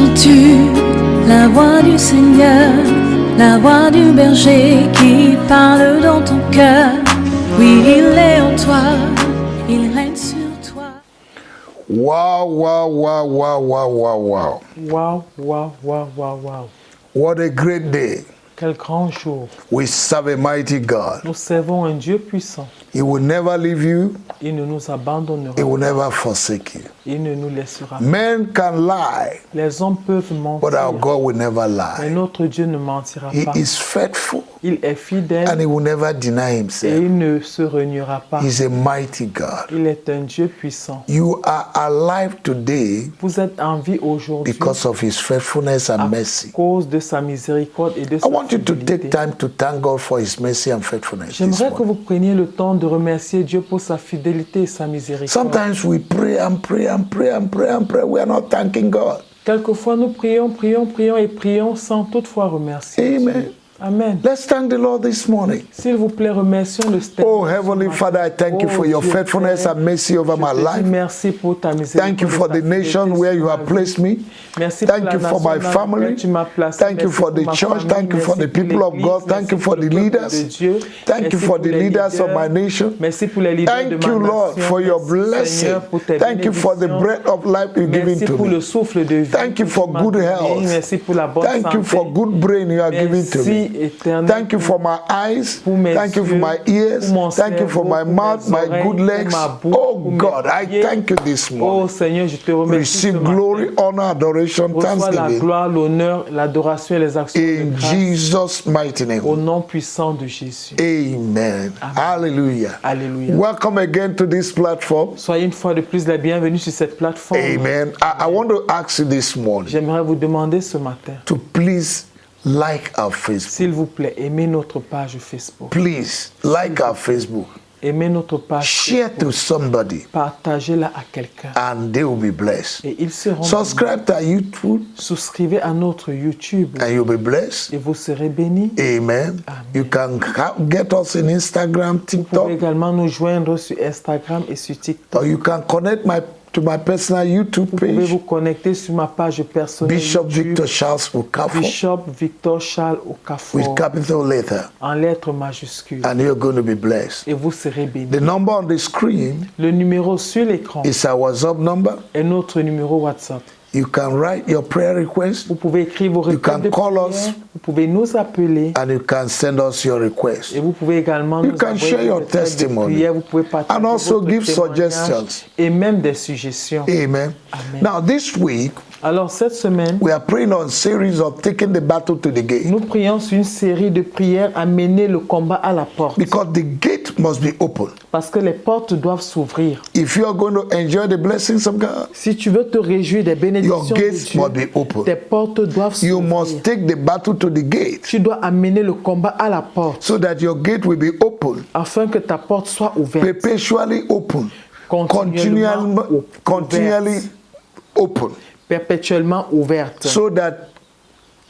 Entends-tu la voix du Seigneur, la voix du berger qui parle dans ton cœur? Oui, il est en toi, il règne sur toi. Wow, wow, wow, wow, wow, wow, wow. Wow, wow, wow, wow, wow. What a great day. Quel grand jour. We serve a mighty God. Nous servons un Dieu puissant. He will never leave you. Il ne nous abandonnera He will pas. never forsake you. Il ne nous laissera pas. Men can lie, Les hommes peuvent but our mentir, God will never mais lie. notre Dieu ne mentira He pas. is faithful Il est fidèle and he will never deny et himself. il ne se reniera pas. He's a mighty God. Il est un Dieu puissant. You are alive today Vous êtes en vie aujourd'hui because of his faithfulness à and mercy. cause de sa miséricorde et de I sa want you to fidélité. take time to thank God for his mercy and faithfulness. this J'aimerais que morning. vous preniez le temps de remercier Dieu pour sa fidélité et sa miséricorde. Sometimes we pray and pray and pray and pray and pray. We are not thanking God. Quelquefois, nous prions, prions, prions et prions sans toutefois remercier Amen. Dieu. Amen. Let's thank the Lord this morning. S'il vous plaît, remercions le Seigneur. Oh, Heavenly Father, I thank you for your faithfulness and mercy over my life. Merci pour ta miséricorde. Thank you for the nation where you have placed me. Merci Thank pour you la for my nation dans family. laquelle tu m'as placé. Thank you Merci for pour the ma church. famille. Thank you for the Merci pour people of l'Église. God. Thank you Merci for pour the le peuple leaders. de Dieu. Thank you Merci for pour the les leaders of leaders. my nation. Merci pour les leaders de Thank ma you, Lord, nation. for your Merci, blessing. Seigneur, pour tes Thank you for the bénédictions. breath of life you've given Merci to pour le me. souffle de vie. Thank you que for tu m'as good donné. health. Merci pour la bonne Thank you santé. for good brain you are giving to Merci, me. Éternel, Thank you for my eyes. pour mes Thank you for yeux, my ears. pour mon Thank you for cerveau, my pour mouth, mes my oreilles, good pour legs. ma bouche, Oh pour mes God, I pieds. thank you this Oh morning. Seigneur, je te remercie ce Receive matin. glory, honor, adoration, Reçois la thanksgiving. gloire, l'honneur, l'adoration et les actions de In grâce Jesus' mighty au name. nom puissant de Jésus. Amen. Hallelujah. Alléluia. Welcome again to this platform. Soyez une fois de plus la bienvenue sur cette plateforme. Amen. I want to ask you this morning J'aimerais vous demander ce matin, to please like our Facebook. s'il vous plaît, aimez notre page Facebook. Please like our Facebook. Aimez notre page Share Facebook. to somebody Partagez-la à quelqu'un. and they will be blessed. Et ils seront Subscribe to YouTube Souscrivez à notre YouTube and you'll be blessed. et vous serez bénis. Amen. You can get us in Instagram, Vous pouvez TikTok, également nous joindre sur Instagram et sur TikTok. or you can connect to my personal YouTube Vous pouvez vous page, connecter sur ma page personnelle Bishop YouTube, Victor Charles Okafor, Bishop Victor Charles with Okafor, capital letter, en lettres majuscules. and you're going to be blessed. Et vous serez bénis. The number on the screen Le numéro sur l'écran is our WhatsApp number. est notre numéro WhatsApp. You can write your prayer request Vous pouvez écrire vos You requêtes can de call prière. us. Vous pouvez nous appeler. and you can send us your request. Et vous pouvez également You nous can envoyer share des your requêtes de testimony. prière. Vous pouvez partager And also votre give témoignage suggestions. et même des suggestions. Amen. Amen. Now this week Alors cette semaine, we are praying on series of taking the battle to the gate. nous prions sur une série de prières à mener le combat à la porte. Because the gate must be open. Parce que les portes doivent s'ouvrir. If you are going to enjoy the blessings of God, Si tu veux te réjouir des bénédictions your de gates Dieu, must be open. tes portes doivent You s'ouvrir. must take the battle to the gate Tu dois amener le combat à la porte so that your gate will be open, afin que ta porte soit ouverte. perpetually open, Continuellement continually ouverte. open, Perpétuellement ouverte. so that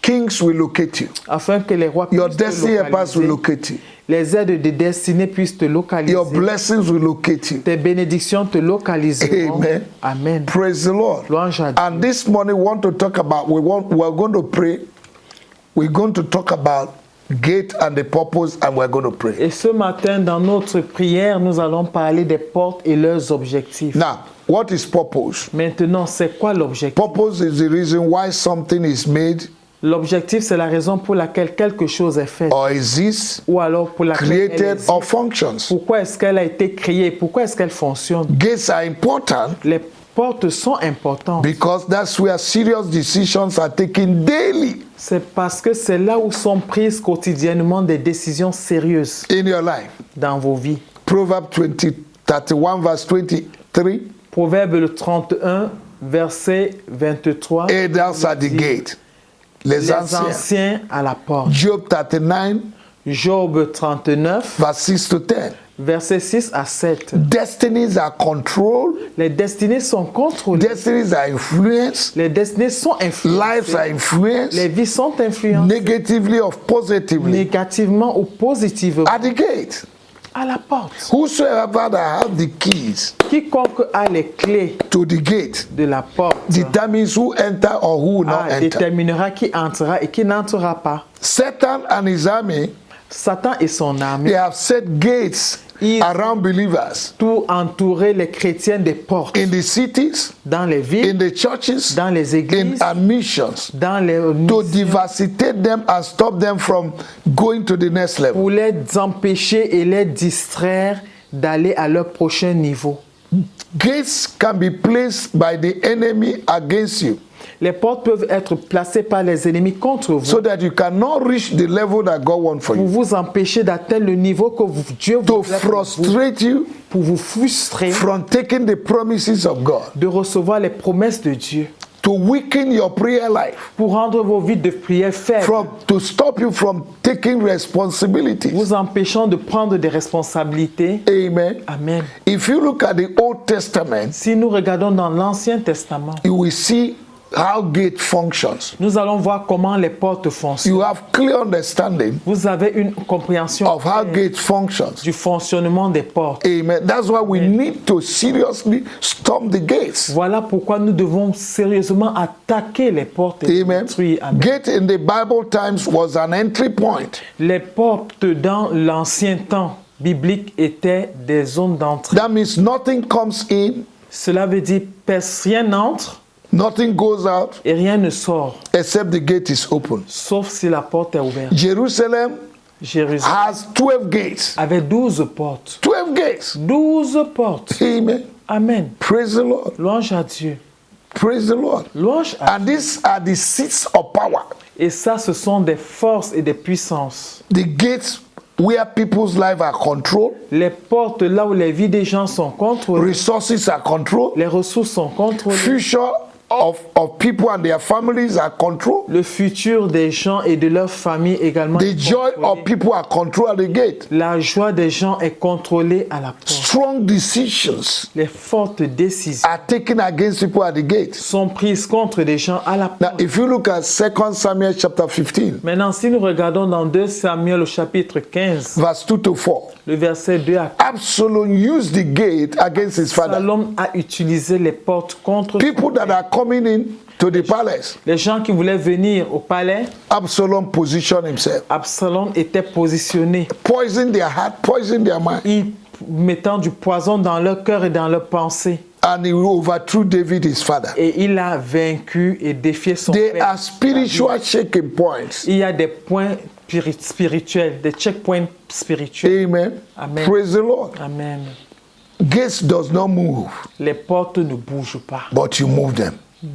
kings will locate you. Afin que les rois Your puissent te destiny helpers will localiser. locate you. Les aides de destinée puissent te localiser. Your blessings will locate you. Tes bénédictions te localiseront. Amen. Amen. Praise the Lord. Louange à Dieu. And this morning we want to talk about, we're going to pray. We're going to talk about gate and the purpose, and we're going to pray. Et ce matin, dans notre prière, nous allons parler des portes et leurs objectifs. Now, what is purpose? Maintenant, c'est quoi l'objectif? Purpose is the reason why something is made L'objectif, c'est la raison pour laquelle quelque chose est fait. or exists, Ou alors pour laquelle elle created existe. or functions. Pourquoi est-ce qu'elle a été créée? Pourquoi est-ce qu'elle fonctionne? Gates are important Les portes sont importantes. because that's where serious decisions are taken daily C'est parce que c'est là où sont prises quotidiennement des décisions sérieuses in your life. dans vos vies. Proverbs 31 verse 23, Proverbe le 31, verset 23. elders at the dit, gate. Les Les anciens. anciens à la porte. Job 39 Job 39, verse 6 to 10. verset 6 à 7. Destinies are controlled. Les destinées sont contrôlées. Destinies are influenced. Les destinées sont Lives are influencées. Les influenced vies sont influencées negatively or positively négativement ou positivement at the gate. à la porte. Whosoever that have the keys Quiconque a les clés to the gate de la porte determines who enter or who will not enter. déterminera qui entrera et qui n'entrera pas. Satan and his army, Satan et son they armée have set gates Ils- around believers tout entourer les chrétiens des portes in the cities, dans les in villes, the churches, dans les in églises, admissions, dans les to missions, devacitate them and stop them from going to the next level. pour les empêcher et les distraire d'aller à leur prochain niveau. Gates can be placed by the enemy against you Les portes peuvent être placées par les ennemis contre vous so that you cannot reach the level that God wants for pour you. vous empêcher d'atteindre le niveau que Dieu vous To a pour vous, frustrate you pour vous frustrer from taking the promises of God. de recevoir les promesses de Dieu, To weaken your prayer life. pour rendre vos vies de prière faibles, To stop you from taking responsibilities. vous empêchant de prendre des responsabilités. Amen. Amen. If you look at the Old Testament, Si nous regardons dans l'Ancien Testament, you will see how gate functions. nous allons voir comment les portes fonctionnent. You have clear understanding Vous avez une compréhension of how gate functions. du fonctionnement des portes. Amen. That's why we need to seriously storm the gates. Voilà pourquoi nous devons sérieusement attaquer les portes et les Amen. détruire. Amen. Gate in the Bible times was an entry point. Les portes dans l'ancien temps biblique étaient des zones d'entrée. That means nothing comes in, Cela veut dire rien n'entre nothing goes out, et rien ne sort, except the gate is open. sauf si la porte est ouverte. Jerusalem Jérusalem has 12 gates. avait 12 portes. 12 gates. 12 portes. Amen. Amen. Praise the Lord. Louange à Dieu. Praise the Lord. Louange à And these are the seats of power. Et ça, ce sont des forces et des puissances. The gates where people's lives are controlled, Les portes là où les vies des gens sont contrôlées, resources are controlled, les ressources sont contrôlées, future of people and their families are controlled. le futur des gens et de leurs familles également The est joy contrôlé. of people are controlled at the gate. La joie des gens est contrôlée à la porte. Strong decisions Les fortes décisions are taken against people at the gate. sont prises contre des gens à la Now, porte. if you look at 2 Samuel chapter 15, Maintenant, si nous regardons dans 2 Samuel au chapitre 15, verse 2 to 4, le verset 2 à 4, Absalom used the gate against his father. Absalom a utilisé les portes contre People that are coming in to the palace, les gens qui voulaient venir au palais. Absalom positioned himself, Absalom était positionné, poison their heart, poison their mind, il mettant du poison dans leur cœur et dans leurs pensées. and he overthrew David, his father. Et il a vaincu et défié son There père. are spiritual shaking points. Il y a des points spirituels, des checkpoints spirituels. Amen. Amen. Praise the Lord. Amen. Gates does not move, Les portes ne bougent pas, but you move them.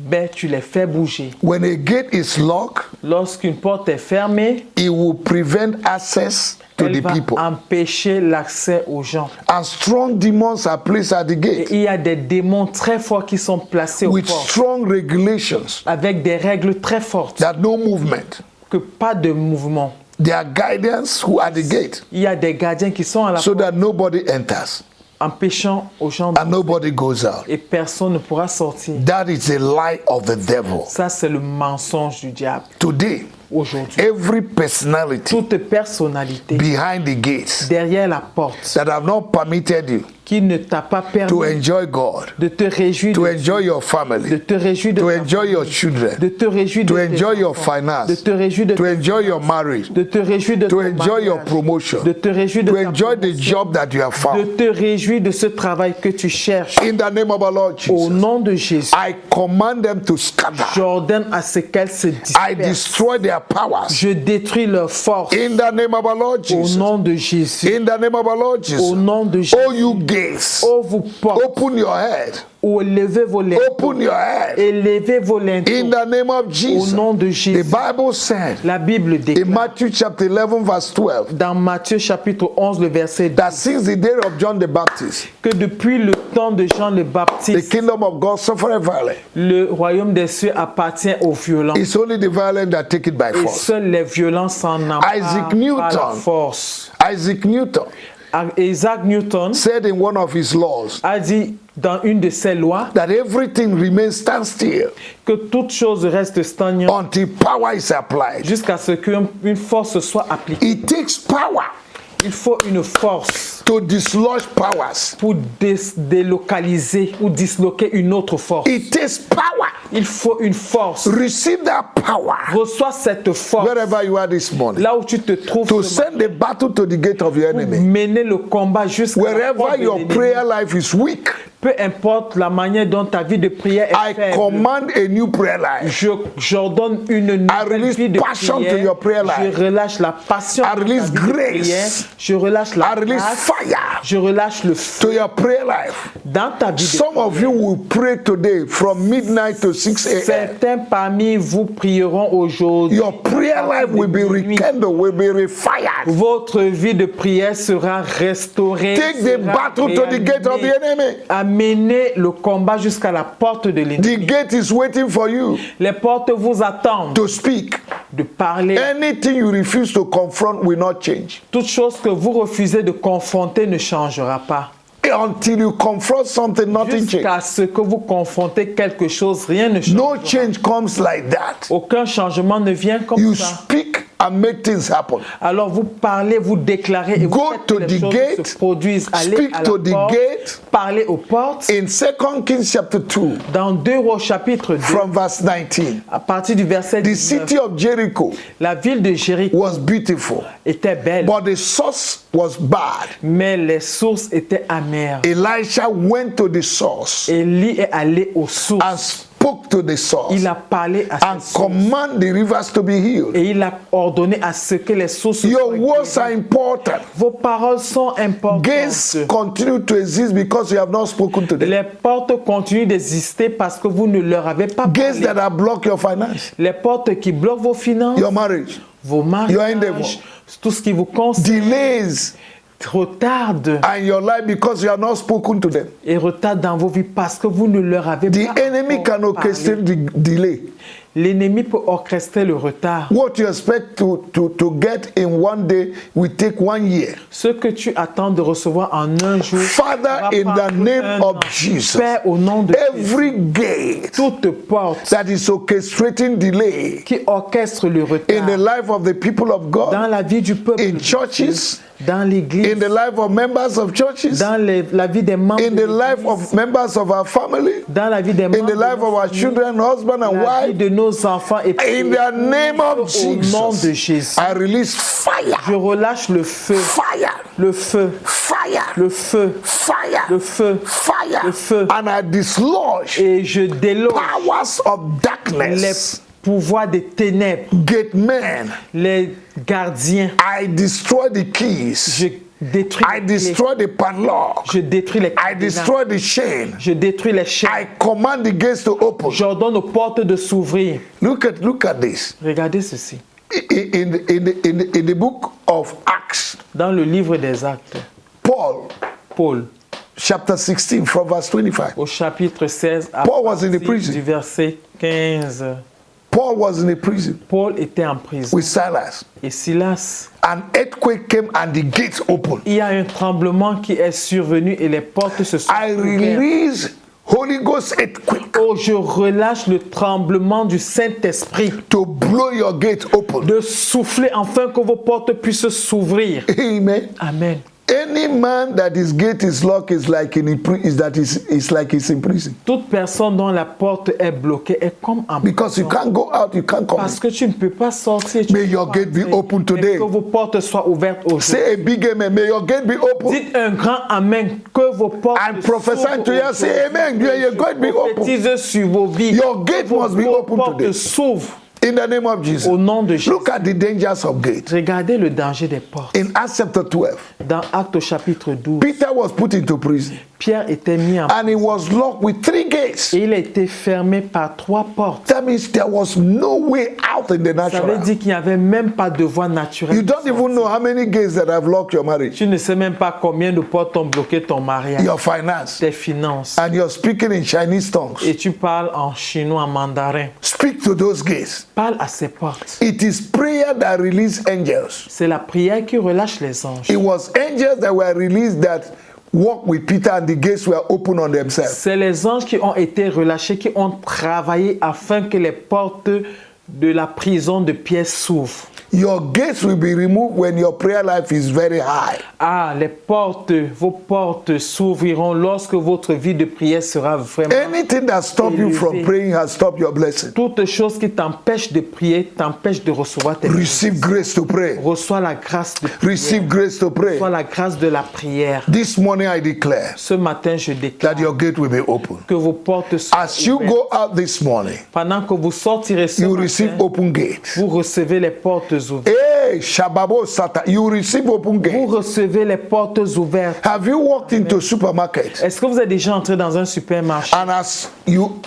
mais tu les fais bouger. When a gate is locked, Lorsqu'une porte est fermée, it will prevent access to elle the va people. empêcher l'accès aux gens. And strong demons are placed at the Et gate il y a des démons très forts qui sont placés aux with portes, strong regulations avec des règles très fortes, that no movement. que pas de mouvement. There are guardians who are at the gate Il y a des gardiens qui sont à la so porte, that nobody enters empêchant aux gens and nobody goes out. et personne ne pourra sortir. That is a lie of the devil. Ça, c'est le mensonge du diable. Today, Aujourd'hui, every personality toute personnalité behind the gates derrière la porte that have not permitted you qui ne t'a pas to permis enjoy God, de te réjouir, to de enjoy your de family, te réjouir de to ta enjoy your famille, children, de te réjouir to de tes enjoy your enfants, finance, de te réjouir de to tes enjoy your marriage, de te réjouir de to ton enjoy your mariage, promotion, de te réjouir de to ta enjoy the promotion, job that you have de found. te réjouir de ce travail que tu cherches. In the name of our Lord Au Jesus, nom de Jésus, I command them to scatter. j'ordonne à ce qu'elles se I dispersent. destroy their powers. Je détruis leur force. In the name of our Lord Au Jesus. nom de Jésus. In the name of our Lord Au Jesus. nom de Jésus. Oh, you gates, Oh, vous portes. open your head. Ou levez vos lèvres. Open your head. Élevez vos linteaux. In the name of Au Jesus. nom de The Jésus. Bible said La Bible in déclare Matthew chapter 11, verse 12, dans Matthieu chapitre 11, le verset 2, that since the day of John the Baptist, que depuis le temps de Jean le the Baptiste, kingdom of God suffered violence. le royaume des cieux appartient aux violents. It's only the violent that take it by Et force. seuls les violents s'en emparent Isaac par la Newton. force. Isaac Newton Isaac Newton said in one of his laws a dit dans une de ses lois that everything remains standstill que toute chose reste stagnante until power is applied. jusqu'à ce qu'une force soit appliquée. It takes power Il faut une force to dislodge powers. pour délocaliser ou disloquer une autre force. It takes power. Il faut une force. Receive that power Reçois cette force wherever you are this morning là où tu te trouves to ce matin, send the battle to the gate of your pour enemy. mener le combat jusqu'à la porte Wherever de your l'ennemi. prayer life is weak, Peu importe la manière dont ta vie de prière est I faible, command a new prayer life. j'ordonne une nouvelle release vie de passion to prière. your prayer life. Je relâche la passion I dans ta release vie de grace. prière. Je relâche la I release grâce. fire Je relâche le feu to your prayer life. dans ta vie de Some of you will pray today from midnight to 6 a.m. Certains parmi vous prieront aujourd'hui. Your prayer life will be rekindled, will be refired. Votre vie de prière sera restaurée. Take the sera battle to the gate of the réanimée. enemy. Amenez le combat jusqu'à la porte de l'ennemi. The gate is waiting for you Les portes vous attendent to speak. de parler. Anything you refuse to confront will not change. Toute chose que vous refusez de confronter ne changera pas. Until you confront something, nothing changes. Jusqu'à ce que vous confrontez quelque chose, rien ne change. No change comes like that. Aucun changement ne vient comme You ça. speak and make things happen. Alors vous parlez, vous déclarez et vous Go faites to que les the choses gate, se produisent. Allez speak à to la the porte, gate. parlez aux portes. In 2 Kings chapter 2, Dans 2 Rois chapitre 2, from verse 19, à partir du verset the 19, city of Jericho la ville de Jéricho was beautiful, était belle, but the source was bad. mais les sources étaient amères. Elisha went to the source Élie est allé aux sources. and spoke to the source Il a parlé à and ces sources. command the rivers to be healed. Et il a ordonné à ce que les sources Your soient words are guéries. important. Vos paroles sont importantes. Gates continue to exist because you have not spoken to them. Les portes continuent d'exister parce que vous ne leur avez pas Gates parlé. that have blocked your finance, Les portes qui bloquent vos finances, your marriage, vos your endeavor. mariages, tout ce qui vous concerne, delays retarde and your life because you have not spoken to them. et retarde dans vos vies parce que vous ne leur avez The pas enemy can encore parlé. orchestrate the delay. L'ennemi peut orchestrer le retard. What you expect to get in one day will take 1 year. Ce que tu attends de recevoir en un jour, Father, va in the prendre name un of an. Jesus, Père, au nom de every gate toute porte that is orchestrating delay qui orchestre le in retard the life of the people of dans God, la vie du peuple, in churches, dans l'église, in the life of members of churches, dans la vie des membres, in de the life l'église, of members of our family, dans la vie des in membres, the life de of nos our familles, children, husband and la vie wife. de nos enfants et In the name of au nom de Jesus, Jésus. I release fire, Je relâche le feu, fire, le feu, fire, le feu, fire, le feu, fire, le feu. and I dislodge et je déloge powers of les darkness, pouvoirs des ténèbres, gate men. les gardiens. I destroy the keys. Je détruis I les clés. destroy the padlock. Je détruis les I cadenas. destroy the chain. Je détruis les I chaînes. command the gates to open. J'ordonne aux portes de s'ouvrir. Look at this. Regardez ceci. In the book of Acts, Dans le livre des Actes, Paul, Paul, chapter 16, from verse 25. au chapitre 16, à Paul was in the partir prison. du verset 15, Paul was in a prison Paul était en prison. with Silas. Et Silas, An earthquake came and the gates opened. il y a un tremblement qui est survenu et les portes se sont I ouvertes. release Holy Ghost earthquake Oh, je relâche le tremblement du Saint-Esprit to blow your gate open. de souffler afin que vos portes puissent s'ouvrir. Amen. Amen. Any man that his gate is locked is like is like he's in prison. Toute personne dont la porte est bloquée est comme en Because you prison. can't go out, you can't come Parce in. que tu ne peux pas sortir. tu May ne peux your pas gate be entrer. open Mais today. que vos portes soient ouvertes aujourd'hui. Say a big amen. May your gate be open. Dites un grand amen. Que vos portes I'm prophesying to you. Say amen. Your gate be open. prophétise sur vos vies. Your gate Vos must be open portes today. s'ouvrent In the name of Jesus. au nom de Jésus. Look at the dangers of gate. Regardez le danger des portes. In Acts chapter 12, Dans Actes au chapitre 12, Peter was put into prison Pierre était mis en and he was locked with 3 gates. et il a été fermé par 3 portes. That means there was no way out in the Ça veut natural. dire qu'il n'y avait même pas de voie You naturelle. don't even know how many gates that have locked your marriage, Tu ne sais même pas combien de portes ont bloqué ton mariage, your finance, tes finances. and you're speaking in Chinese tongues. Et tu parles en chinois, en mandarin. Speak to those gates. Parle à ces portes. It is prayer that release angels. C'est la prière qui relâche les anges. It was angels that were released that walked with Peter and the gates were open on themselves. C'est les anges qui ont été relâchés, qui ont travaillé afin que les portes de la prison de Pierre s'ouvre. Your gates will be removed when your prayer life is very high. Ah, vos portes s'ouvriront lorsque votre vie de prière sera vraiment Anything that stops you from élevée. praying has stopped your blessing. Toute chose qui t'empêche de prier, t'empêche de recevoir tes Receive grace to pray. Reçois la grâce de prier. Receive grace to pray. Reçois la grâce de la prière. This morning I declare Ce matin, je déclare that your gate will be open. que vos portes sont As you ouvertes. go out this morning, Pendant que vous sortirez ce you matin, receive open gates. vous recevez les portes ouvertes. Hey, Shababo Sata, you receive open Vous gates. recevez les portes ouvertes. Have you walked into a supermarket Est-ce que vous êtes déjà entré dans un supermarché? and as you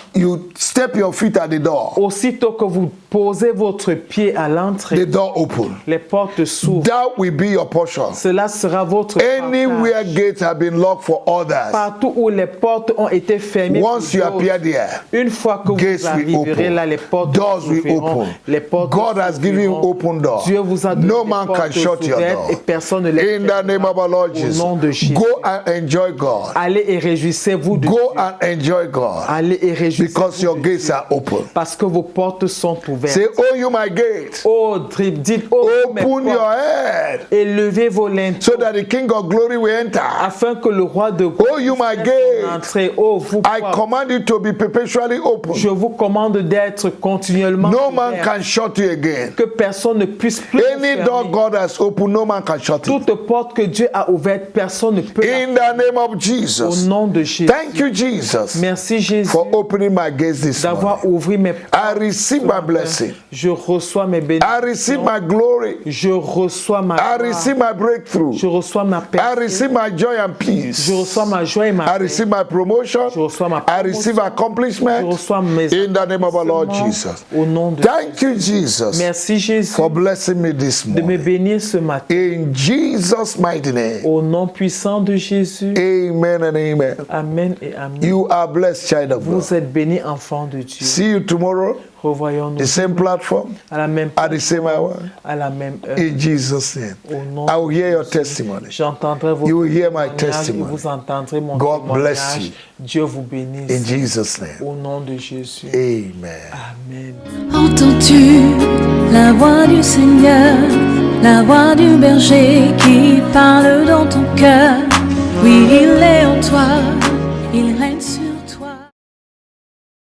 step your feet at the door, Aussitôt que vous posez votre pied à l'entrée, the door open? les portes s'ouvrent. That will be your portion. Cela sera votre Anywhere partage. gates have been locked for others, Partout où les portes ont été fermées, pour once you d'autres, appear there, une fois que gates vous will arriverez open. là, les portes Doors will s'ouvriront. open. Les portes God has given you s'ouvriront. open doors. Dieu vous a donné No des man portes can shut your ouvertes door. et personne ne les In the name of our Lord Au nom de Jesus, Jésus. go and enjoy God. Allez et réjouissez-vous de Go Dieu. and enjoy God Allez et réjouissez-vous because your de gates Dieu. are open. Parce que vos portes sont ouvertes. Say, oh, you my gate, Oh, dites, oh, mes open your portes, head élevez vos linteaux, so that the King of glory will enter. afin que le roi de Oh, you my gate, entre. Oh, vous I portes, command you to be perpetually open. je vous commande d'être continuellement No man ouvert, can shut you again. que personne ne puisse plus vous Any door fermer. God has opened, no man can shut it. Toute porte que Dieu a ouverte, personne ne peut la In the name of Au Jesus. nom de Jésus. Thank you, Jesus, Merci Jésus for opening my gates this morning. d'avoir ouvert mes portes. I receive my blessing. Je reçois mes I receive bénédictions. my glory. Je reçois ma I gloire. receive my breakthrough. Je reçois ma paix. I receive my joy and peace. Je reçois ma joie et ma I paix. receive my promotion. Je reçois ma I promotion. receive Je accomplishment. reçois mes In the name of our Lord accomplissements. Jesus. Au nom de Thank you, Jesus, Merci Jésus for blessing me this de me morning. bénir ce matin. In Jesus' mighty name. Au nom puissant de Jésus. Amen and amen. Amen et amen. You are blessed, child of God. Vous êtes bénis, enfants de Dieu. See you tomorrow, Revoyons-nous the same platform, à la même at the same hour. à la même heure. In Jesus' name. Au nom I will hear your de testimony. J'entendrai vos You will hear my témoignages et testimony. vous entendrez mon God bless témoignage. you. Dieu vous bénisse. In Jesus' name. Au nom de Jésus. Amen. Amen. Entends-tu la voix du Seigneur, la voix du berger qui parle dans ton cœur? Oui, il est en toi,